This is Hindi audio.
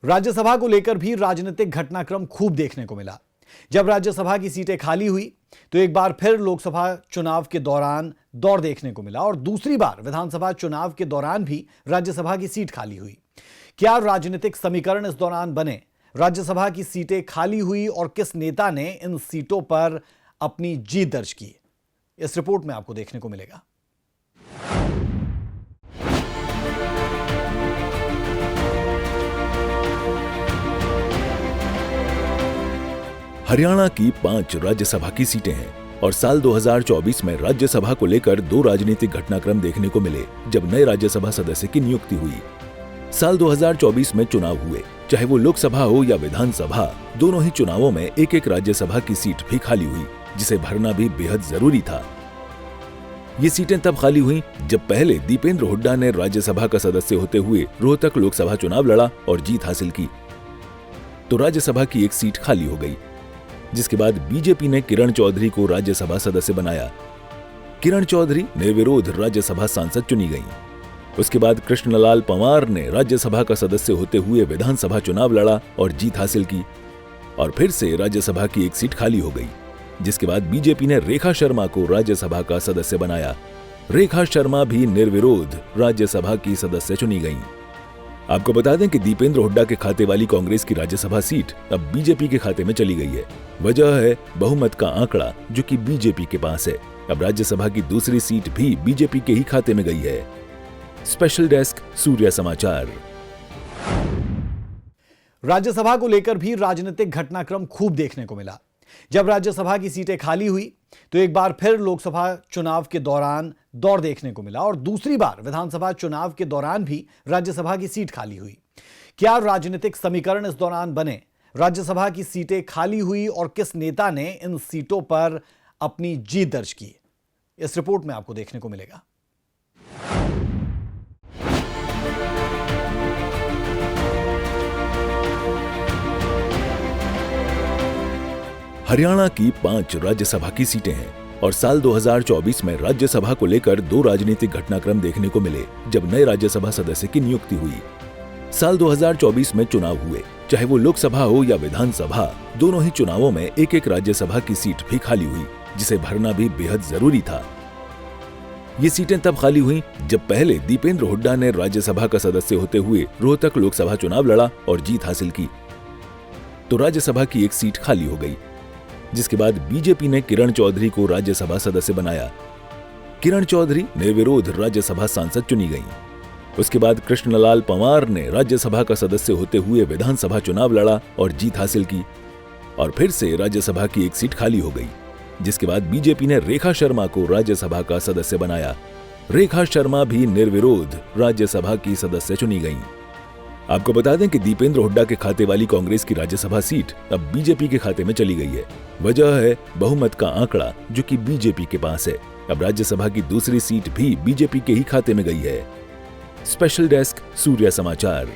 राज्यसभा को लेकर भी राजनीतिक घटनाक्रम खूब देखने को मिला। जब राज्यसभा की सीटें खाली हुई तो एक बार फिर लोकसभा चुनाव के दौरान दौर देखने को मिला और दूसरी बार विधानसभा चुनाव के दौरान भी राज्यसभा की सीट खाली हुई। क्या राजनीतिक समीकरण इस दौरान बने? राज्यसभा की सीटें खाली हुई और किस नेता ने इन सीटों पर अपनी जीत दर्ज की, इस रिपोर्ट में आपको देखने को मिलेगा। हरियाणा की 5 राज्यसभा की सीटें हैं और साल 2024 में राज्यसभा को लेकर 2 राजनीतिक घटनाक्रम देखने को मिले जब नए राज्यसभा सदस्य की नियुक्ति हुई। साल 2024 में चुनाव हुए, चाहे वो लोकसभा हो या विधानसभा, दोनों ही चुनावों में एक एक राज्यसभा की सीट भी खाली हुई, जिसे भरना भी बेहद जरूरी था। ये सीटें तब खाली हुई जब पहले दीपेंद्र हुड्डा ने राज्यसभा का सदस्य होते हुए रोहतक लोकसभा चुनाव लड़ा और जीत हासिल की, तो राज्यसभा की एक सीट खाली हो गई। जिसके बाद बीजेपी ने किरण चौधरी को राज्यसभा सदस्य बनाया। किरण चौधरी निर्विरोध राज्यसभा सांसद चुनी गईं। उसके बाद कृष्णलाल पंवार ने राज्यसभा का सदस्य होते हुए विधानसभा चुनाव लड़ा और जीत हासिल की और फिर से राज्यसभा की एक सीट खाली हो गई। जिसके बाद बीजेपी ने रेखा शर्मा को राज्यसभा का सदस्य बनाया। रेखा शर्मा भी निर्विरोध राज्यसभा की सदस्य चुनी गईं। आपको बता दें कि दीपेंद्र हुड्डा के खाते वाली कांग्रेस की राज्यसभा सीट अब बीजेपी के खाते में चली गई है। वजह है बहुमत का आंकड़ा जो कि बीजेपी के पास है। अब राज्यसभा की दूसरी सीट भी बीजेपी के ही खाते में गई है। स्पेशल डेस्क, सूर्य समाचार। राज्यसभा को लेकर भी राजनीतिक घटनाक्रम खूब देखने को मिला। जब राज्यसभा की सीटें खाली हुई तो एक बार फिर लोकसभा चुनाव के दौरान दौर देखने को मिला और दूसरी बार विधानसभा चुनाव के दौरान भी राज्यसभा की सीट खाली हुई। क्या राजनीतिक समीकरण इस दौरान बने? राज्यसभा की सीटें खाली हुई और किस नेता ने इन सीटों पर अपनी जीत दर्ज की, इस रिपोर्ट में आपको देखने को मिलेगा। हरियाणा की 5 राज्यसभा की सीटें हैं और साल 2024 में राज्यसभा को लेकर 2 राजनीतिक घटनाक्रम देखने को मिले जब नए राज्यसभा सदस्य की नियुक्ति हुई। साल 2024 में चुनाव हुए, चाहे वो लोकसभा हो या विधानसभा, दोनों ही चुनावों में एक एक राज्यसभा की सीट भी खाली हुई, जिसे भरना भी बेहद जरूरी था। ये सीटें तब खाली हुई जब पहले दीपेंद्र हुड्डा ने राज्यसभा का सदस्य होते हुए रोहतक लोकसभा चुनाव लड़ा और जीत हासिल की, तो राज्यसभा की एक सीट खाली हो गई। जिसके बाद बीजेपी ने किरण चौधरी को राज्यसभा सदस्य बनाया। किरण चौधरी निर्विरोध राज्यसभा सांसद चुनी गईं। उसके बाद कृष्णलाल पंवार ने राज्यसभा का सदस्य होते हुए विधानसभा चुनाव लड़ा और जीत हासिल की और फिर से राज्यसभा की एक सीट खाली हो गई। जिसके बाद बीजेपी ने रेखा शर्मा को राज्यसभा का सदस्य बनाया। रेखा शर्मा भी निर्विरोध राज्यसभा की सदस्य चुनी गईं। आपको बता दें कि दीपेंद्र हुड्डा के खाते वाली कांग्रेस की राज्यसभा सीट अब बीजेपी के खाते में चली गई है। वजह है बहुमत का आंकड़ा जो कि बीजेपी के पास है। अब राज्यसभा की दूसरी सीट भी बीजेपी के ही खाते में गई है। स्पेशल डेस्क, सूर्य समाचार।